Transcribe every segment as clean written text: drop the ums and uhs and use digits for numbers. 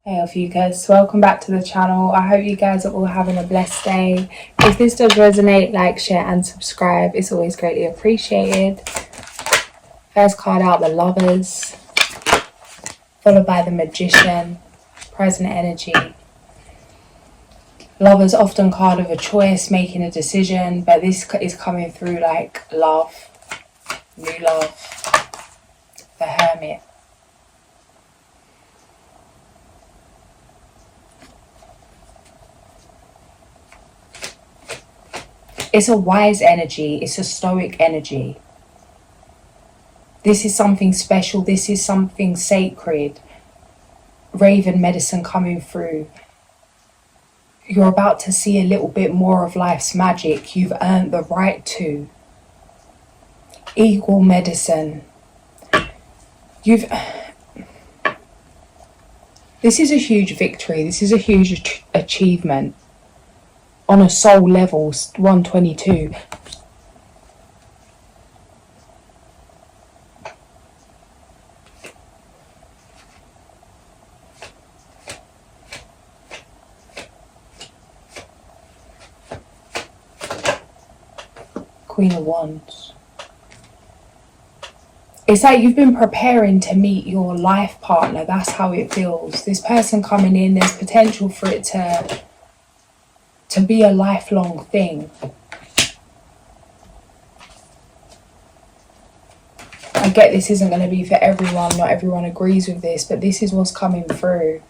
Hey Ophiuchus, welcome back to the channel. I hope you guys are all having a blessed day. If this does resonate, like, share and subscribe. It's always greatly appreciated. First card out, the Lovers, followed by the Magician, present energy. Lovers often card of a choice, making a decision, but this is coming through like love, new love, the Hermit. It's a wise energy. It's a stoic energy. This is something special. This is something sacred. Raven medicine coming through. You're about to see a little bit more of life's magic. You've earned the right to. Eagle medicine. This is a huge victory. This is a huge achievement. On a soul level, 122. Queen of Wands. It's like you've been preparing to meet your life partner. That's how it feels. This person coming in, there's potential for it to be a lifelong thing. I get this isn't going to be for everyone, not everyone agrees with this, but this is what's coming through.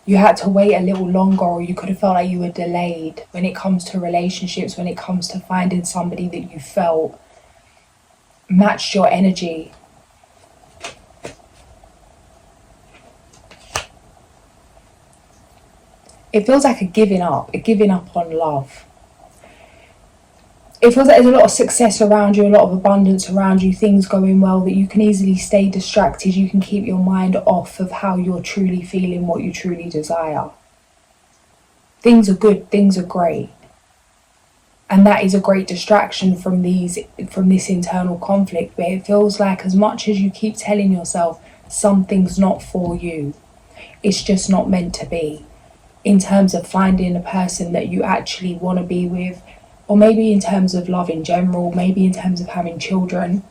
You had to wait a little longer, or you could have felt like you were delayed when it comes to relationships, when it comes to finding somebody that you felt matched your energy. It feels like a giving up on love. It feels like there's a lot of success around you, a lot of abundance around you, things going well, that you can easily stay distracted. You can keep your mind off of how you're truly feeling, what you truly desire. Things are good, things are great. And that is a great distraction from this internal conflict, where it feels like as much as you keep telling yourself something's not for you, it's just not meant to be. In terms of finding a person that you actually want to be with, or maybe in terms of love in general, maybe in terms of having children.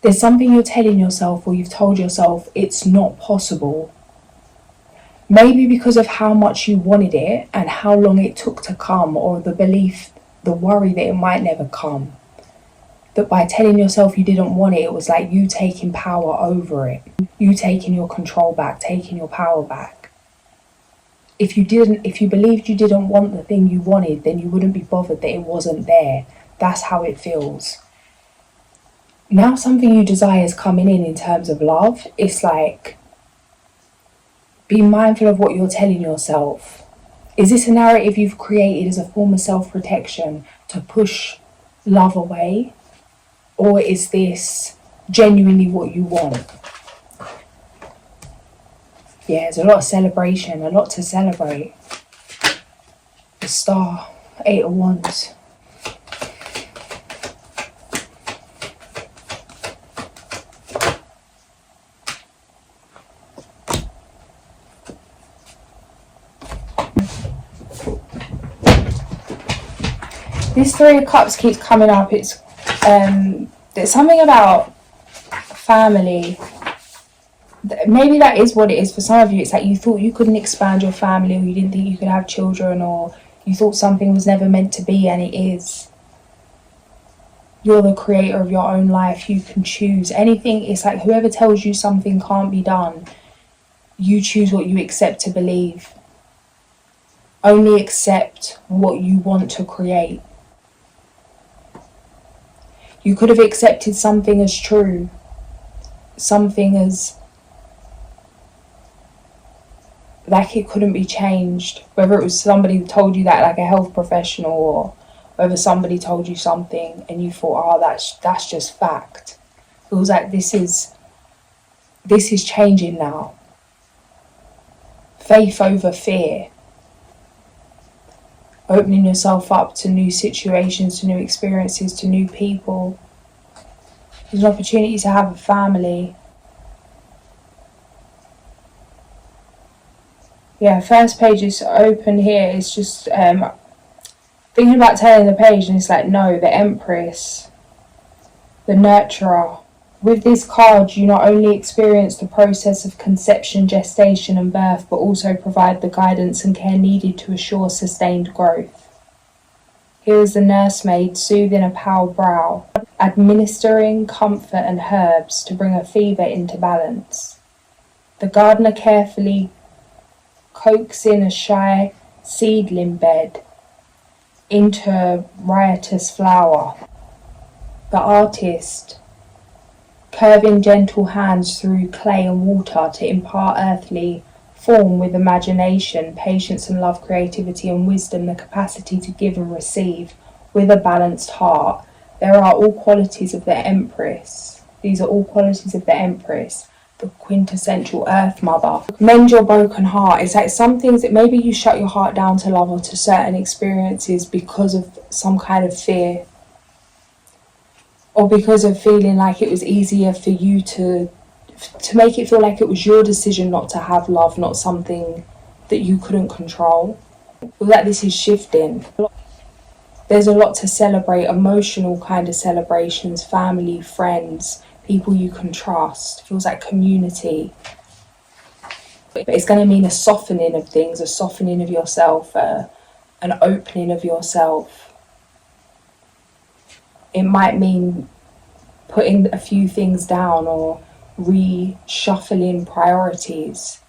There's something you're telling yourself, or you've told yourself, it's not possible. Maybe because of how much you wanted it and how long it took to come, or the belief, the worry that it might never come. That by telling yourself you didn't want it, it was like you taking power over it. You taking your control back, taking your power back. If you believed you didn't want the thing you wanted, then you wouldn't be bothered that it wasn't there. That's how it feels. Now something you desire is coming in terms of love. It's like, be mindful of what you're telling yourself. Is this a narrative you've created as a form of self-protection to push love away? Or is this genuinely what you want? Yeah, there's a lot of celebration, a lot to celebrate. The Star, 8 of Wands. This 3 of Cups keeps coming up. It's there's something about family. Maybe that is what it is for some of you. It's like you thought you couldn't expand your family, or you didn't think you could have children, or you thought something was never meant to be, and it is. You're the creator of your own life. You can choose anything. It's like whoever tells you something can't be done, you choose what you accept to believe. Only accept what you want to create. You could have accepted something as true, something as like it couldn't be changed, whether it was somebody who told you that, like a health professional, or whether somebody told you something and you thought, oh, that's just fact. It was like, this is changing now. Faith over fear. Opening yourself up to new situations, to new experiences, to new people. There's an opportunity to have a family. Yeah, first page is open here. It's just thinking about turning the page, and it's like, no, the Empress, the nurturer. With this card, you not only experience the process of conception, gestation and birth, but also provide the guidance and care needed to assure sustained growth. Here is the nursemaid soothing a pale brow, administering comfort and herbs to bring a fever into balance. The gardener carefully coaxing a shy seedling bed into a riotous flower. The artist curving gentle hands through clay and water to impart earthly form with imagination, patience and love, creativity and wisdom, the capacity to give and receive with a balanced heart. There are all qualities of the Empress. These are all qualities of the Empress, the quintessential Earth Mother. Mend your broken heart. It's like some things that maybe you shut your heart down to love or to certain experiences because of some kind of fear, or because of feeling like it was easier for you to make it feel like it was your decision not to have love, not something that you couldn't control. Feel like this is shifting. There's a lot to celebrate, emotional kind of celebrations, family, friends, people you can trust. Feels like community. But it's going to mean a softening of things, a softening of yourself, an opening of yourself. It might mean putting a few things down or reshuffling priorities.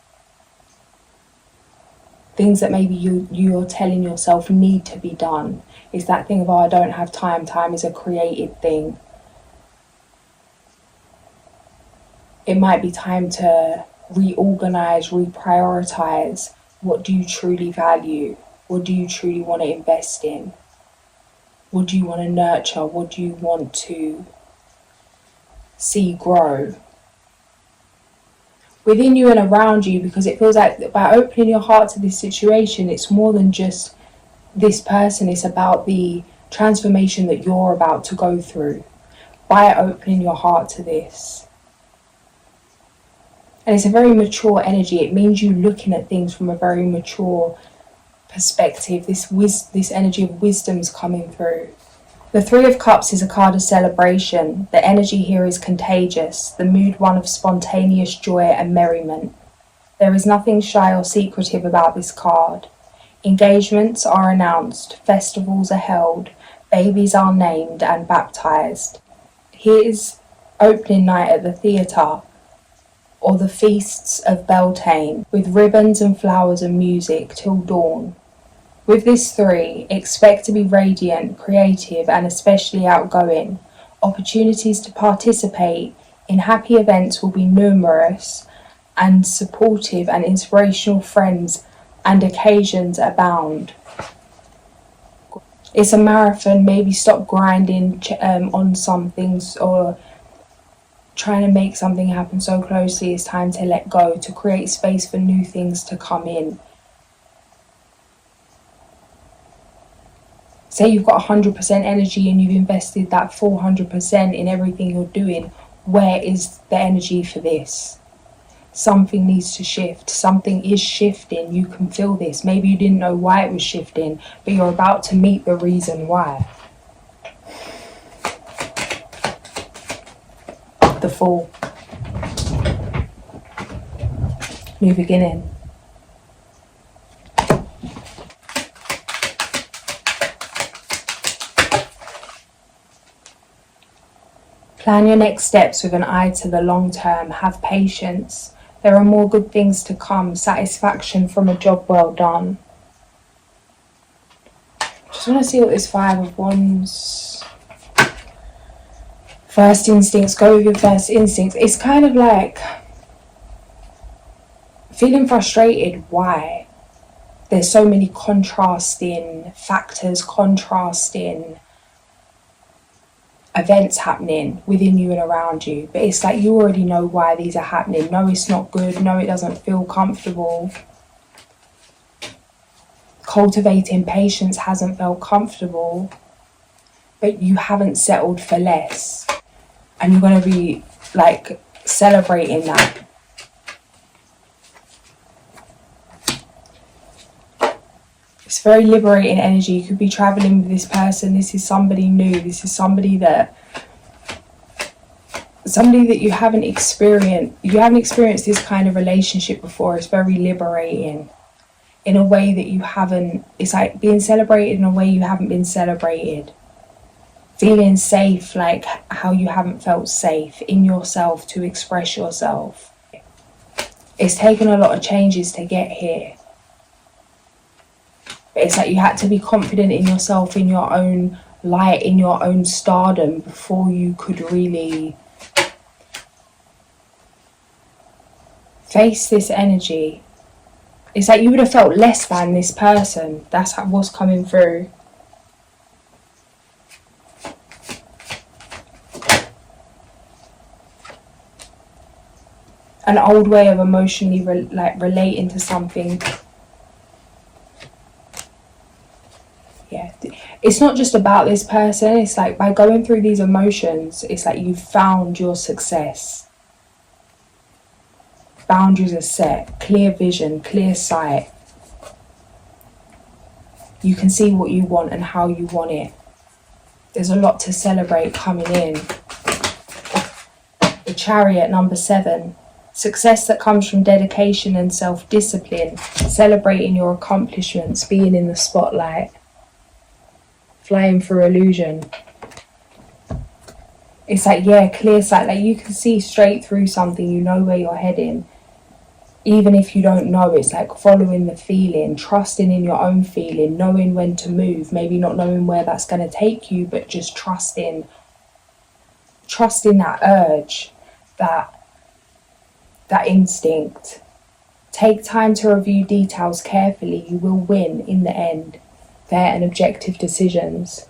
Things that maybe you're telling yourself need to be done. It's that thing of, oh, I don't have time. Time is a created thing. It might be time to reorganize, reprioritize. What do you truly value? What do you truly want to invest in? What do you want to nurture? What do you want to see grow within you and around you? Because it feels like by opening your heart to this situation, it's more than just this person. It's about the transformation that you're about to go through by opening your heart to this. And it's a very mature energy. It means you looking at things from a very mature perspective. This energy of wisdom's coming through. The Three of Cups is a card of celebration. The energy here is contagious, the mood one of spontaneous joy and merriment. There is nothing shy or secretive about this card. Engagements are announced, festivals are held, babies are named and baptized. Here's opening night at the theatre, or the feasts of Beltane, with ribbons and flowers and music till dawn. With this three, expect to be radiant, creative and especially outgoing. Opportunities to participate in happy events will be numerous, and supportive and inspirational friends and occasions abound. It's a marathon. Maybe stop grinding on some things or trying to make something happen so closely. It's time to let go, to create space for new things to come in. Say you've got 100% energy and you've invested that 400% in everything you're doing. Where is the energy for this? Something needs to shift. Something is shifting. You can feel this. Maybe you didn't know why it was shifting, but you're about to meet the reason why. The Fool. New beginning. Plan your next steps with an eye to the long term. Have patience. There are more good things to come. Satisfaction from a job well done. Just want to see what this Five of Wands. First instincts. Go with your first instincts. It's kind of like feeling frustrated. Why? There's so many contrasting factors, contrasting events happening within you and around you, but it's like you already know why these are happening. No, it's not good. No, it doesn't feel comfortable. Cultivating patience hasn't felt comfortable, but you haven't settled for less, and you're going to be like celebrating that. It's very liberating energy. You could be traveling with this person. This is somebody new. This is somebody that you haven't experienced. You haven't experienced this kind of relationship before. It's very liberating in a way that you haven't. It's like being celebrated in a way you haven't been celebrated. Feeling safe, like how you haven't felt safe in yourself to express yourself. It's taken a lot of changes to get here. But it's like you had to be confident in yourself, in your own light, in your own stardom before you could really face this energy. It's like you would have felt less than this person. That's what's coming through. An old way of emotionally relating to something. Yeah, it's not just about this person. It's like by going through these emotions, it's like you've found your success. Boundaries are set, clear vision, clear sight. You can see what you want and how you want it. There's a lot to celebrate coming in. The Chariot, number 7. Success that comes from dedication and self-discipline. Celebrating your accomplishments, being in the spotlight. Flying through illusion. It's like, yeah, clear sight. Like you can see straight through something. You know where you're heading. Even if you don't know, it's like following the feeling, trusting in your own feeling, knowing when to move, maybe not knowing where that's going to take you, but just trusting that urge, that instinct. Take time to review details carefully. You will win in the end. Fair and objective decisions.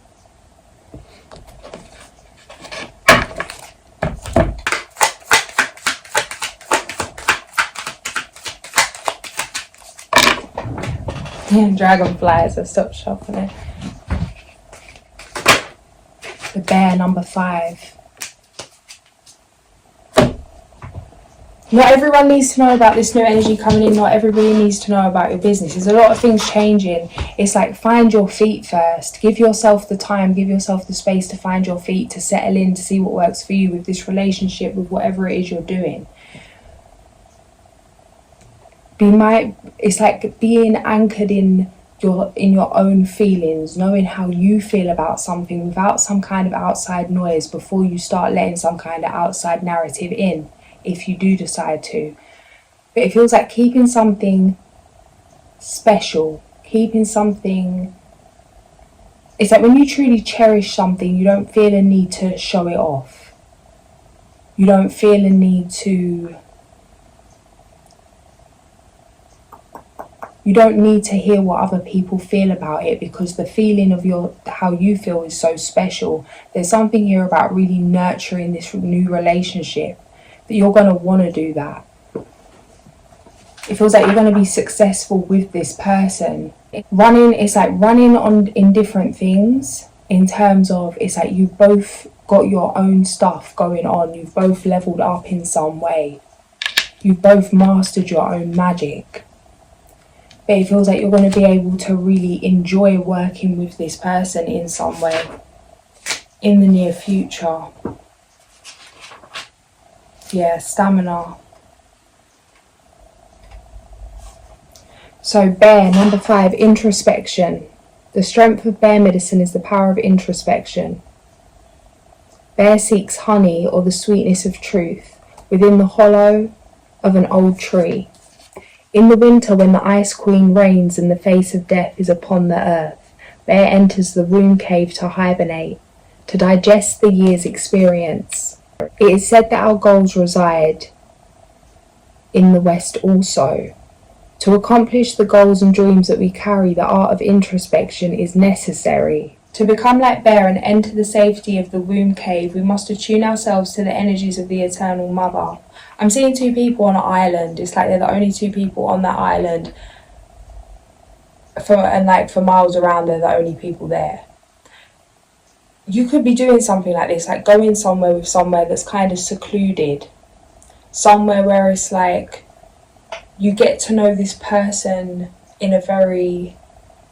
Dragonflies, I stopped shopping it. The Bear, number 5. Not everyone needs to know about this new energy coming in. Not everybody needs to know about your business. There's a lot of things changing. It's like find your feet first. Give yourself the time, give yourself the space to find your feet, to settle in, to see what works for you with this relationship, with whatever it is you're doing. It's like being anchored in your own feelings, knowing how you feel about something without some kind of outside noise before you start letting some kind of outside narrative in, if you do decide to. But it feels like keeping something special, it's like when you truly cherish something, you don't feel a need to show it off. You don't feel a need to You don't need to hear what other people feel about it, because the feeling of how you feel is so special. There's something here about really nurturing this new relationship, that you're going to want to do that. It feels like you're going to be successful with this person. It's like running in different things, in terms of, it's like you've both got your own stuff going on. You've both leveled up in some way. You've both mastered your own magic. But it feels like you're going to be able to really enjoy working with this person in some way in the near future. Yeah, stamina. So Bear, number 5, introspection. The strength of Bear medicine is the power of introspection. Bear seeks honey, or the sweetness of truth, within the hollow of an old tree. In the winter, when the Ice Queen reigns and the face of death is upon the earth, Bear enters the womb cave to hibernate, to digest the year's experience. It is said that our goals reside in the West also. To accomplish the goals and dreams that we carry, the art of introspection is necessary. To become like Bear and enter the safety of the womb cave, we must attune ourselves to the energies of the Eternal Mother. I'm seeing 2 people on an island. It's like they're the only 2 people on that island. For miles around, they're the only people there. You could be doing something like this, like going somewhere that's kind of secluded. Somewhere where it's like you get to know this person in a very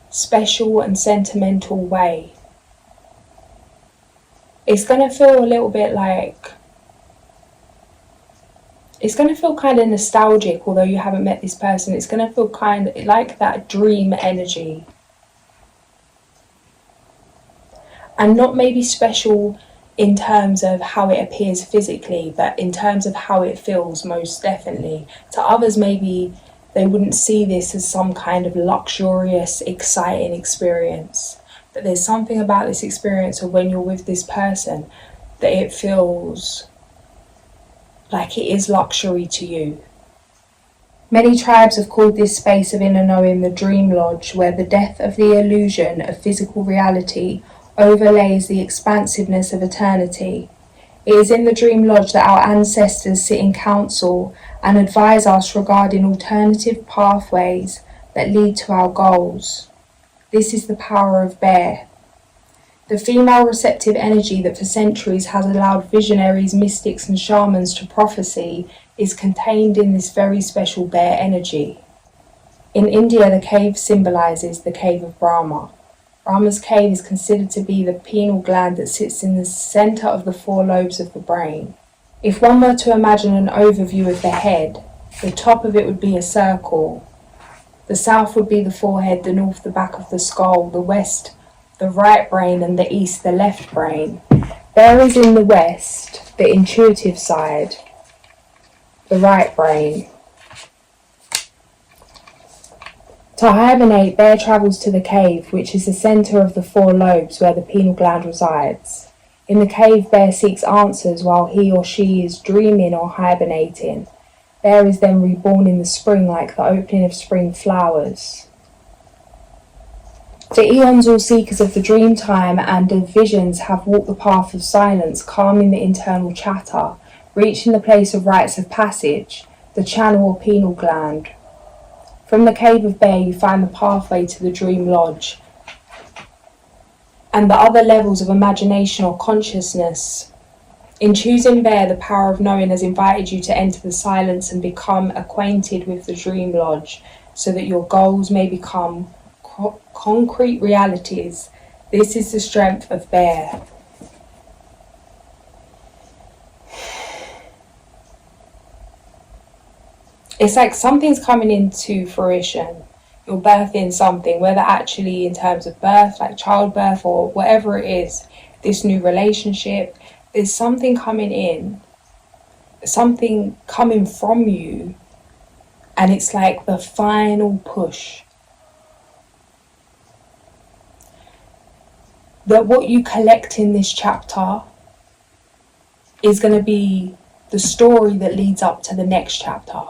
special and sentimental way. It's going to feel a little bit like, it's going to feel kind of nostalgic, although you haven't met this person. It's going to feel kind of like that dream energy. And not maybe special in terms of how it appears physically, but in terms of how it feels, most definitely. To others, maybe they wouldn't see this as some kind of luxurious, exciting experience. But there's something about this experience of when you're with this person that it feels like it is luxury to you. Many tribes have called this space of inner knowing the dream lodge, where the death of the illusion of physical reality overlays the expansiveness of eternity. It is in the dream lodge that our ancestors sit in council and advise us regarding alternative pathways that lead to our goals. This is the power of Bear. The female receptive energy that for centuries has allowed visionaries, mystics and shamans to prophesy is contained in this very special Bear energy. In India, the cave symbolises the cave of Brahma. Brahma's cave is considered to be the pineal gland that sits in the centre of the 4 lobes of the brain. If one were to imagine an overview of the head, the top of it would be a circle. The south would be the forehead, the north the back of the skull, the west the right brain and the east the left brain. There is in the west, the intuitive side, the right brain. To hibernate, Bear travels to the cave, which is the centre of the 4 lobes where the pineal gland resides. In the cave, Bear seeks answers while he or she is dreaming or hibernating. Bear is then reborn in the spring like the opening of spring flowers. For eons, all seekers of the dream time and of visions have walked the path of silence, calming the internal chatter, reaching the place of rites of passage, the channel or pineal gland. From the cave of Bear, you find the pathway to the dream lodge and the other levels of imagination or consciousness. In choosing Bear, the power of knowing has invited you to enter the silence and become acquainted with the dream lodge so that your goals may become concrete realities. This is the strength of Bear. It's like something's coming into fruition. You're birthing something, whether actually in terms of birth, like childbirth or whatever it is, this new relationship. There's something coming in, something coming from you, and it's like the final push. That what you collect in this chapter is going to be the story that leads up to the next chapter.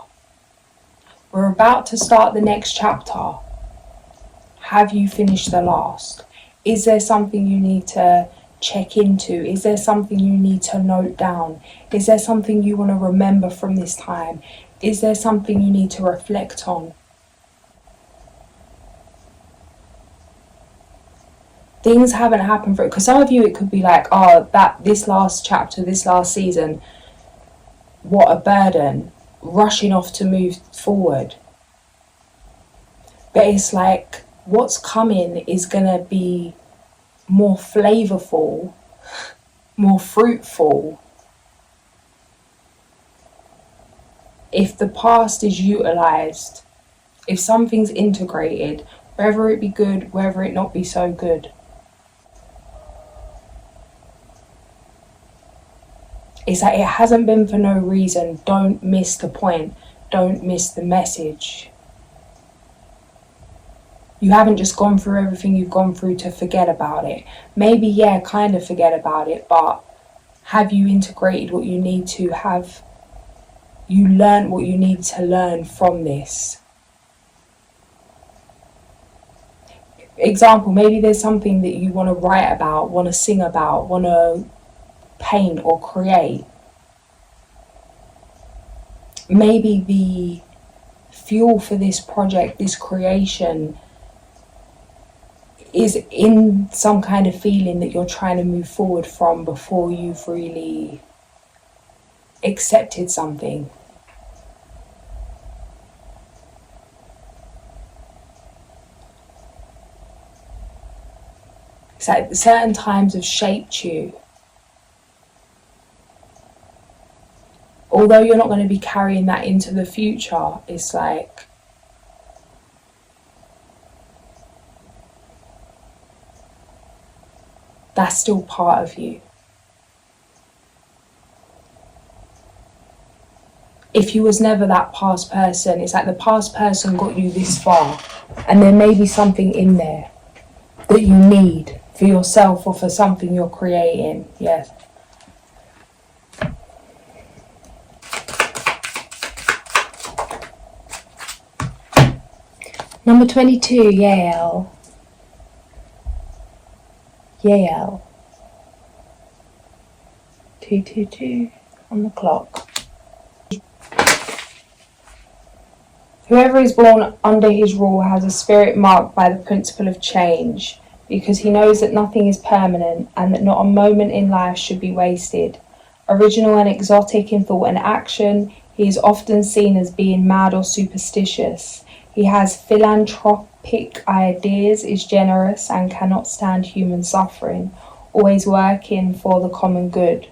We're about to start the next chapter. Have you finished the last? Is there something you need to check into? Is there something you need to note down? Is there something you want to remember from this time? Is there something you need to reflect on? Things haven't happened for it, because some of you it could be like, oh, this last chapter, this last season, what a burden, rushing off to move forward. But it's like what's coming is gonna be more flavorful, more fruitful, if the past is utilized, if something's integrated, whether it be good, whether it not be so good. It's like it hasn't been for no reason. Don't miss the point. Don't miss the message. You haven't just gone through everything you've gone through to forget about it. Maybe, yeah, kind of forget about it, but have you integrated what you need to? Have you learned what you need to learn from this? Example, maybe there's something that you want to write about, want to sing about, want to paint or create. Maybe the fuel for this project, this creation, is in some kind of feeling that you're trying to move forward from before you've really accepted something. like certain times have shaped you. Although you're not going to be carrying that into the future, it's like that's still part of you. If you was never that past person, it's like the past person got you this far, and there may be something in there that you need for yourself or for something you're creating. Yes. Number 22, Yale. Yale. 222 on the clock. Whoever is born under his rule has a spirit marked by the principle of change, because he knows that nothing is permanent and that not a moment in life should be wasted. Original and exotic in thought and action, he is often seen as being mad or superstitious. He has philanthropic ideas, is generous and cannot stand human suffering, always working for the common good.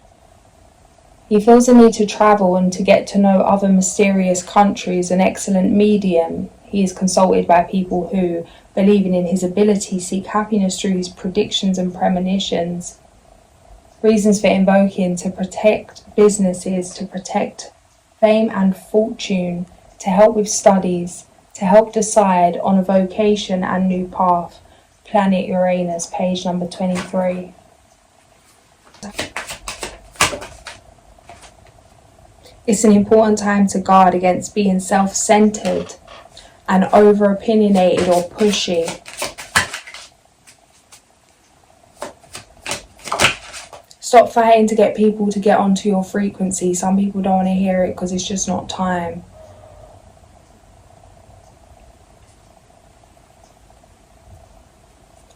He feels the need to travel and to get to know other mysterious countries, an excellent medium. He is consulted by people who, believing in his ability, seek happiness through his predictions and premonitions. Reasons for invoking: to protect businesses, to protect fame and fortune, to help with studies, to help decide on a vocation and new path. Planet Uranus, page number 23. It's an important time to guard against being self-centered and over-opinionated or pushy. Stop fighting to get people to get onto your frequency. Some people don't want to hear it because it's just not time.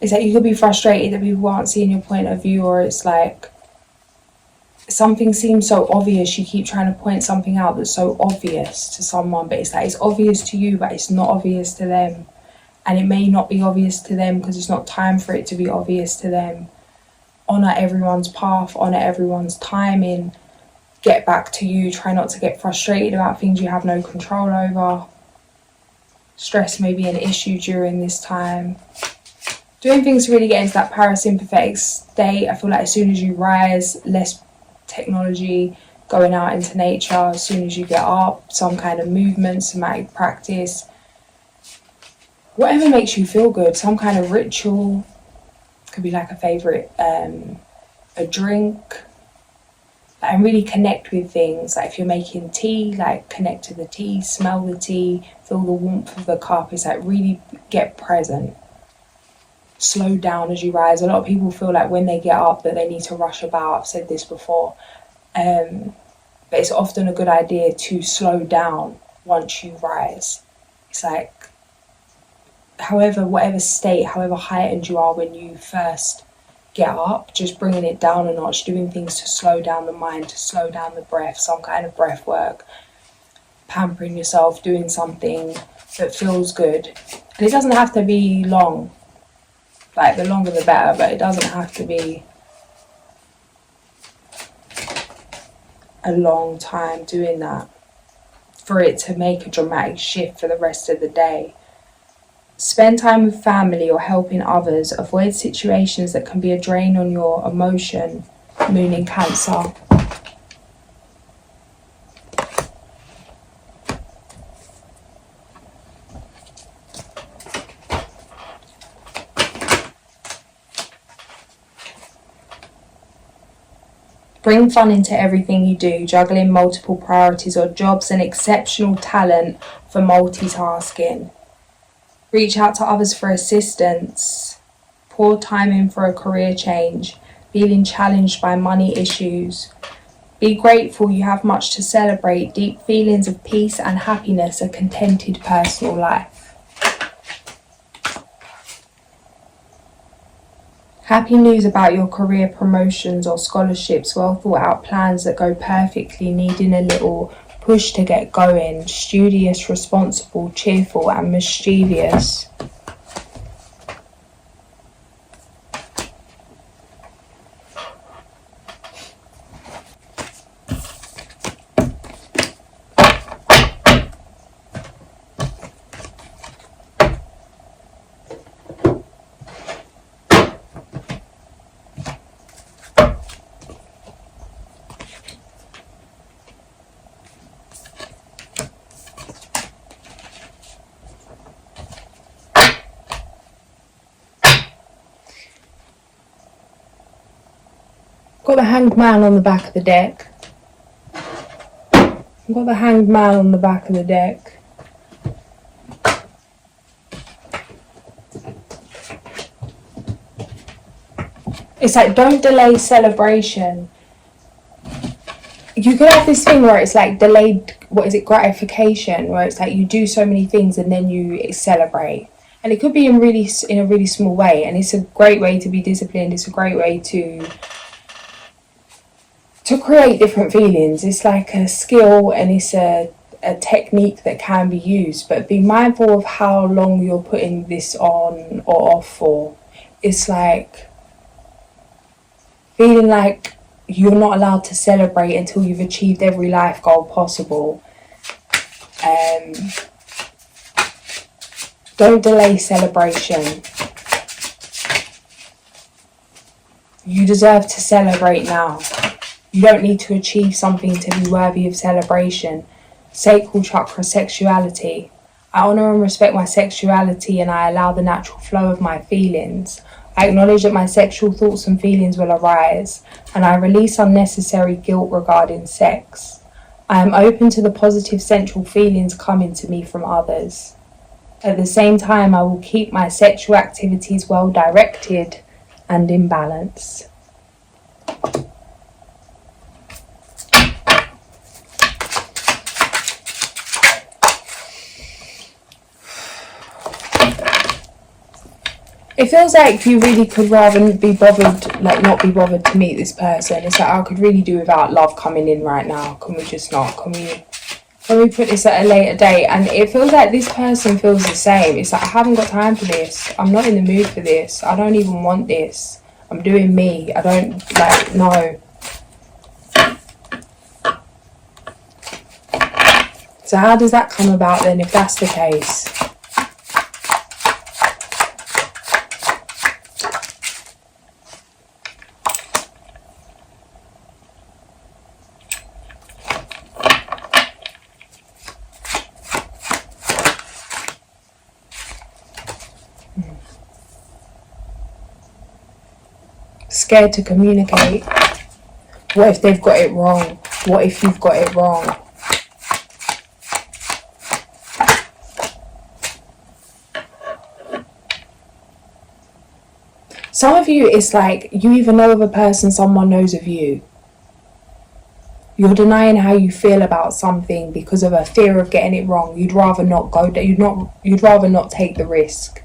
It's like you could be frustrated that people aren't seeing your point of view, or it's like something seems so obvious, you keep trying to point something out that's so obvious to someone, but it's like it's obvious to you, but it's not obvious to them. And it may not be obvious to them because it's not time for it to be obvious to them. Honour everyone's path, honour everyone's timing. Get back to you. Try not to get frustrated about things you have no control over. Stress may be an issue during this time. Doing things to really get into that parasympathetic state. I feel like as soon as you rise, less technology, going out into nature. As soon as you get up, some kind of movement, somatic practice, whatever makes you feel good, some kind of ritual. Could be like a favourite, a drink, and really connect with things. Like if you're making tea, like connect to the tea, smell the tea, feel the warmth of the cup. It's like really get present. Slow down as you rise. A lot of people feel like when they get up that they need to rush about. I've said this before, but it's often a good idea to slow down once you rise. It's like whatever state, however heightened you are when you first get up, just bringing it down a notch, doing things to slow down the mind, to slow down the breath, some kind of breath work, pampering yourself, doing something that feels good. And it doesn't have to be long. Like the longer the better, but it doesn't have to be a long time doing that for it to make a dramatic shift for the rest of the day. Spend time with family or helping others. Avoid situations that can be a drain on your emotion. Moon in Cancer. Bring fun into everything you do, juggling multiple priorities or jobs, and exceptional talent for multitasking. Reach out to others for assistance. Poor timing for a career change. Feeling challenged by money issues. Be grateful you have much to celebrate. Deep feelings of peace and happiness, a contented personal life. Happy news about your career promotions or scholarships, well thought out plans that go perfectly, needing a little push to get going. Studious, responsible, cheerful and mischievous. Got the Hanged Man on the back of the deck. I've got the Hanged Man on the back of the deck. It's like, don't delay celebration. You could have this thing where it's like delayed, gratification, where it's like you do so many things and then you celebrate. And it could be in a really small way. And it's a great way to be disciplined. It's a great way to create different feelings. It's like a skill, and it's a technique that can be used, but be mindful of how long you're putting this on or off for. It's like feeling like you're not allowed to celebrate until you've achieved every life goal possible. Don't delay celebration. You deserve to celebrate now. You don't need to achieve something to be worthy of celebration. Sacral chakra, sexuality. I honour and respect my sexuality, and I allow the natural flow of my feelings. I acknowledge that my sexual thoughts and feelings will arise, and I release unnecessary guilt regarding sex. I am open to the positive sensual feelings coming to me from others. At the same time, I will keep my sexual activities well directed and in balance. It feels like you really could rather be bothered, like not be bothered to meet this person. It's like, I could really do without love coming in right now. Can we just not? Can we put this at a later date? And it feels like this person feels the same. It's like, I haven't got time for this. I'm not in the mood for this. I don't even want this. I'm doing me. I don't, like, no. So how does that come about then, if that's the case? Scared to communicate. What if they've got it wrong? What if you've got it wrong? Some of you, it's like you either know of a person, someone knows of you. You're denying how you feel about something because of a fear of getting it wrong. You'd rather not go. You'd rather not take the risk.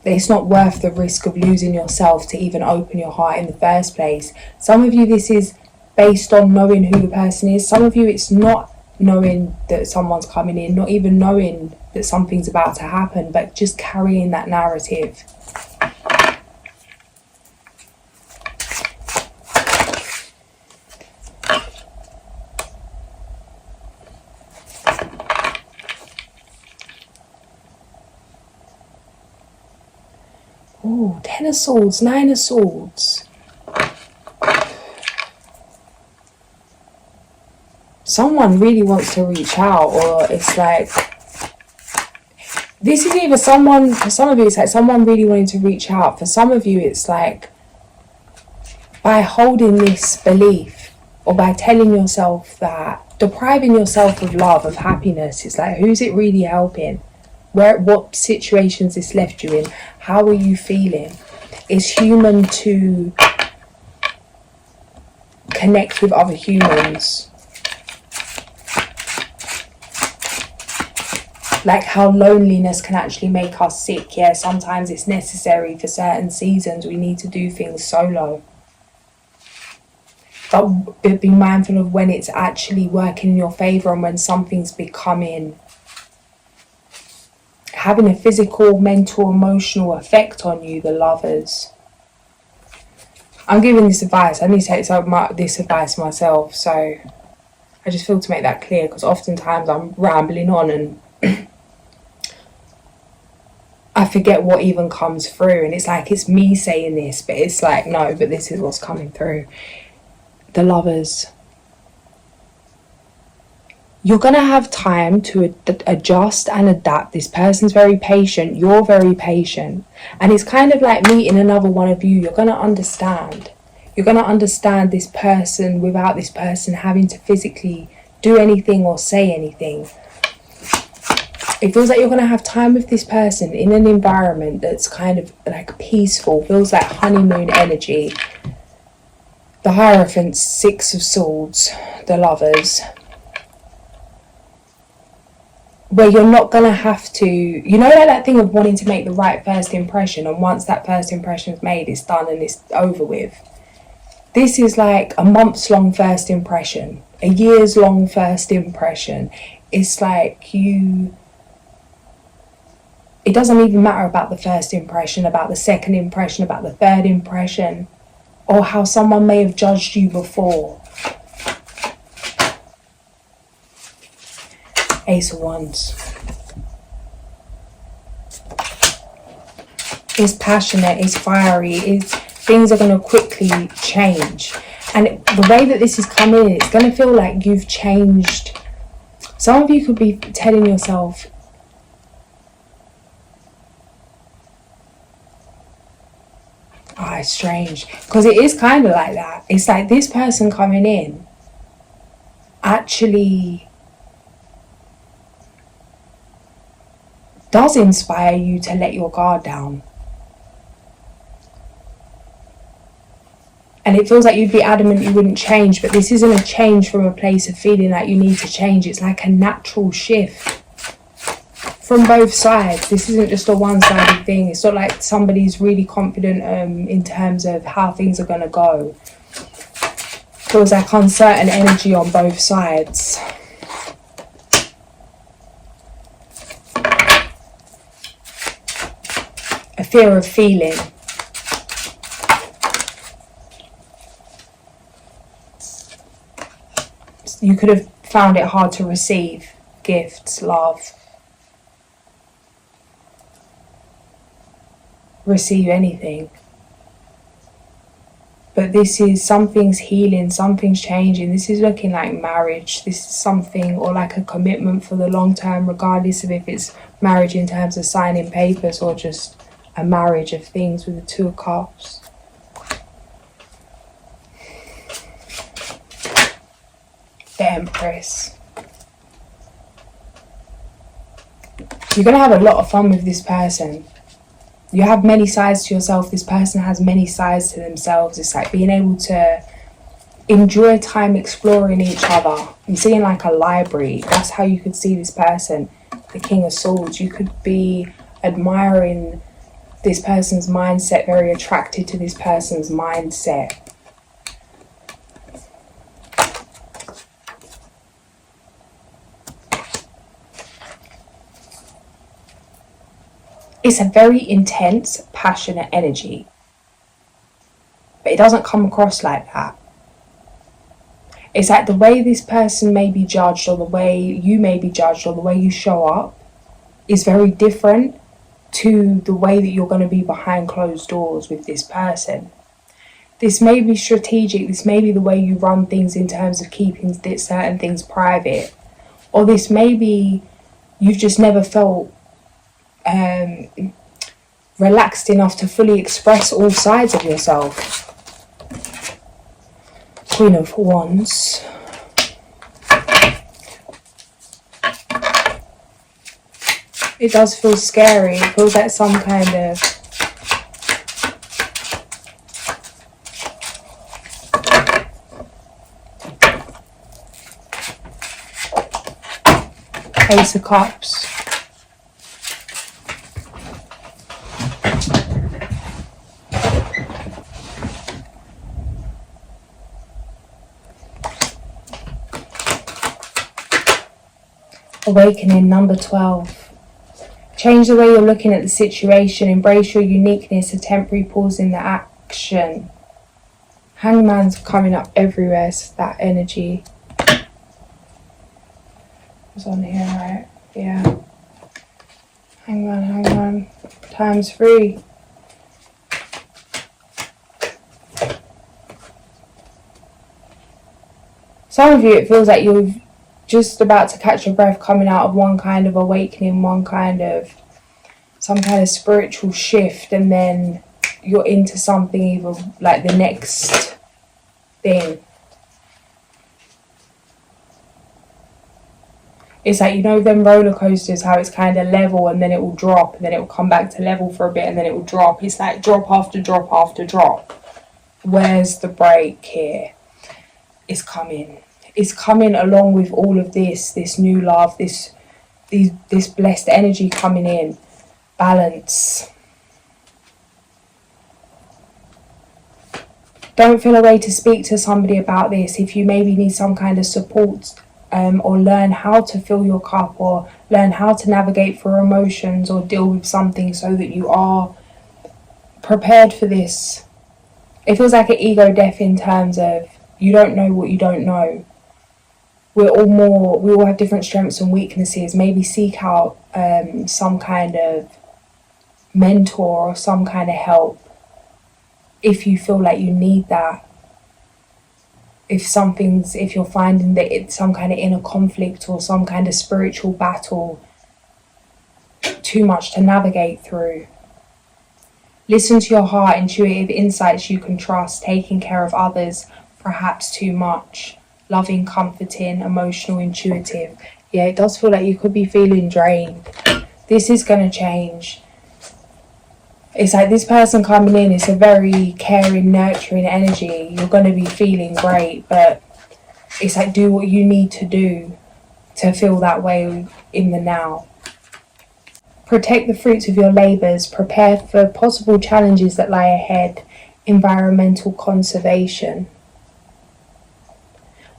It's not worth the risk of losing yourself to even open your heart in the first place. Some of you, this is based on knowing who the person is. Some of you, it's not knowing that someone's coming in, not even knowing that something's about to happen, but just carrying that narrative. Ooh, 10 of Swords, 9 of Swords. Someone really wants to reach out, or it's like, this is either someone, for some of you, it's like someone really wanting to reach out. For some of you, it's like, by holding this belief, or by telling yourself that, depriving yourself of love, of happiness, it's like, who's it really helping? What situations this left you in? How are you feeling? It's human to connect with other humans. Like how loneliness can actually make us sick. Yeah, sometimes it's necessary for certain seasons. We need to do things solo. But be mindful of when it's actually working in your favour and when something's becoming, having a physical, mental, emotional effect on you, the Lovers. I'm giving this advice. I need to take this advice myself, so I just feel to make that clear, because oftentimes I'm rambling on and I forget what even comes through, and it's like it's me saying this, but it's like, no, but this is what's coming through. The Lovers. You're going to have time to adjust and adapt. This person's very patient. You're very patient. And it's kind of like meeting another one of you. You're going to understand. You're going to understand this person without this person having to physically do anything or say anything. It feels like you're going to have time with this person in an environment that's kind of like peaceful, feels like honeymoon energy. The Hierophant, Six of Swords, the Lovers. Where you're not going to have to, you know, like that thing of wanting to make the right first impression, and once that first impression is made, it's done and it's over with. This is like a months-long first impression, a years-long first impression. It's like it doesn't even matter about the first impression, about the second impression, about the third impression, or how someone may have judged you before. Ace of Wands. It's passionate, it's fiery, things are going to quickly change. And the way that this is coming, it's going to feel like you've changed. Some of you could be telling yourself, oh, it's strange. Because it is kind of like that. It's like this person coming in actually does inspire you to let your guard down. And it feels like you'd be adamant you wouldn't change, but this isn't a change from a place of feeling like you need to change. It's like a natural shift from both sides. This isn't just a one-sided thing. It's not like somebody's really confident in terms of how things are going to go. Feels like uncertain energy on both sides. A fear of feeling. You could have found it hard to receive gifts, love, receive anything. But this is, something's healing, something's changing. This is looking like marriage. This is something, or like a commitment for the long term, regardless of if it's marriage in terms of signing papers or just a marriage of things with the Two of Cups. The Empress. You're going to have a lot of fun with this person. You have many sides to yourself. This person has many sides to themselves. It's like being able to enjoy time exploring each other. I'm seeing like a library. That's how you could see this person. The King of Swords. You could be admiring this person's mindset, very attracted to this person's mindset. It's a very intense, passionate energy. But it doesn't come across like that. It's like the way this person may be judged, or the way you may be judged, or the way you show up is very different to the way that you're going to be behind closed doors with this person. This may be strategic. This may be the way you run things in terms of keeping certain things private. Or this may be you've just never felt relaxed enough to fully express all sides of yourself. Queen of Wands. It does feel scary. It feels like some kind of Ace of Cups. Awakening, number 12. Change the way you're looking at the situation. Embrace your uniqueness. A temporary pause in the action. Hangman's coming up everywhere. So that energy was on here, right? Yeah. Hangman. Times 3. Some of you, it feels like you've just about to catch your breath, coming out of one kind of awakening, some kind of spiritual shift, and then you're into something, either like the next thing. It's like, you know, them roller coasters, how it's kind of level and then it will drop and then it will come back to level for a bit and then it will drop. It's like drop after drop after drop. Where's the break here? It's coming. It's coming along with all of this new love, this blessed energy coming in. Balance. Don't feel a way to speak to somebody about this. If you maybe need some kind of support, or learn how to fill your cup, or learn how to navigate through emotions, or deal with something so that you are prepared for this. It feels like an ego death in terms of you don't know what you don't know. We all have different strengths and weaknesses. Maybe seek out some kind of mentor or some kind of help if you feel like you need that. If you're finding that it's some kind of inner conflict or some kind of spiritual battle, too much to navigate through. Listen to your heart, intuitive insights you can trust, taking care of others, perhaps too much. Loving, comforting, emotional, intuitive. Yeah, it does feel like you could be feeling drained. This is going to change. It's like this person coming in, it's a very caring, nurturing energy. You're going to be feeling great, but it's like do what you need to do to feel that way in the now. Protect the fruits of your labours. Prepare for possible challenges that lie ahead. Environmental conservation.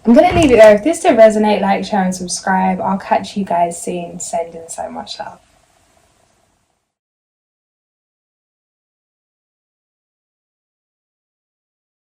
I'm going to leave it there. If this did resonate, like, share and subscribe. I'll catch you guys soon. Sending so much love.